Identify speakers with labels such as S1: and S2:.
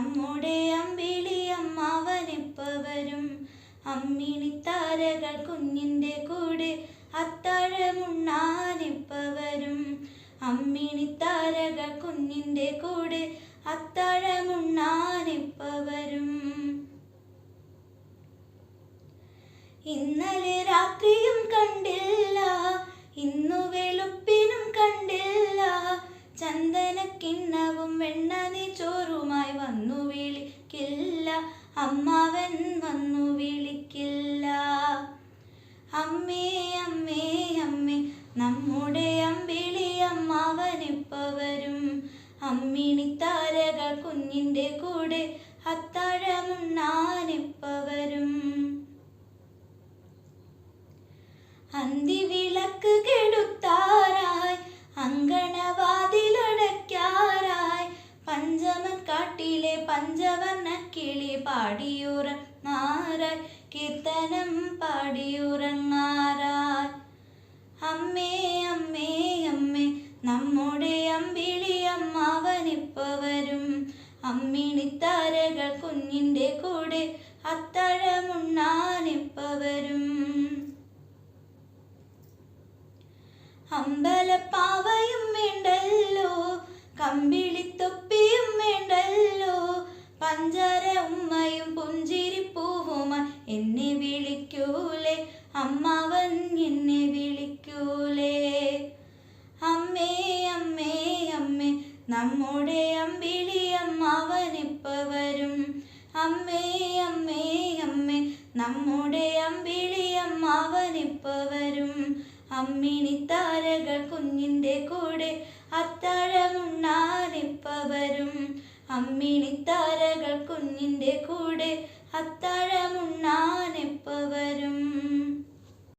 S1: നമ്മുടെ അമ്പിളിയമ്മാവനിപ്പ വരും. അമ്മിണിത്താരകൾ കുഞ്ഞിൻ്റെ കൂടെ അത്താഴമുണ്ണാനിപ്പ വരും. അമ്മിണിത്താരകൾ കുഞ്ഞിൻ്റെ കൂടെ അത്താഴമുണ്ണാനിപ്പ വരും. ഇന്നലെ രാത്രിയും കണ്ടില്ല, ഇന്നു വെളുപ്പിനും കണ്ടില്ല. ചന്ദനക്കിണ്ണവും വെണ്ണനീ ചോറുമായി വന്നു വിളിക്കില്ല, അമ്മാവൻ വന്നു വിളിക്കില്ല. അമ്മേ അമ്മേ അമ്മേ നമ്മുടെ അമ്പിളിയമ്മാവനിപ്പ വരും. അമ്മിണിത്താരകൾ കുഞ്ഞിൻ്റെ കൂടെ അത്താഴമുണ്ണാനിപ്പ വരും. അന്തിവിളക്ക് കെടുത്താറായി, അങ്കണവാതിലടയ്ക്കാറായി. പഞ്ചമൻ കാട്ടിലെ പഞ്ചവർണ്ണ കിളി പാടിയുറങ്ങാറായി, കീർത്തനം പാടിയുറങ്ങാറായി. അമ്മേ അമ്മേ അമ്മേ നമ്മുടെ അമ്പിളിയമ്മാവനിപ്പ വരും. അമ്മിണിത്താരകൾ കുഞ്ഞിൻ്റെ കൂടെ അത്താഴമുണ്ണാനിപ്പ വരും. അമ്പലപ്പാവയും വേണ്ടല്ലോ, കമ്പിളിത്തൊപ്പിയും വേണ്ടല്ലോ. പഞ്ചാര ഉമ്മയും പുഞ്ചിരിപ്പൂവുമായി എന്നെ വിളിക്കൂലേ, അമ്മാവൻ എന്നെ വിളിക്കൂലേ. അമ്മേ അമ്മേ അമ്മേ നമ്മുടെ അമ്പിളിയമ്മാവനിപ്പ വരും. അമ്മേ അമ്മേ അമ്മേ നമ്മുടെ അമ്പിളിയമ്മാവനിപ്പ വരും. അമ്മിണിത്താരകൾ കുഞ്ഞിൻ്റെ കൂടെ അത്താഴമുണ്ണാനിപ്പ വരും. അമ്മിണിത്താരകൾ കുഞ്ഞിൻ്റെ കൂടെ അത്താഴ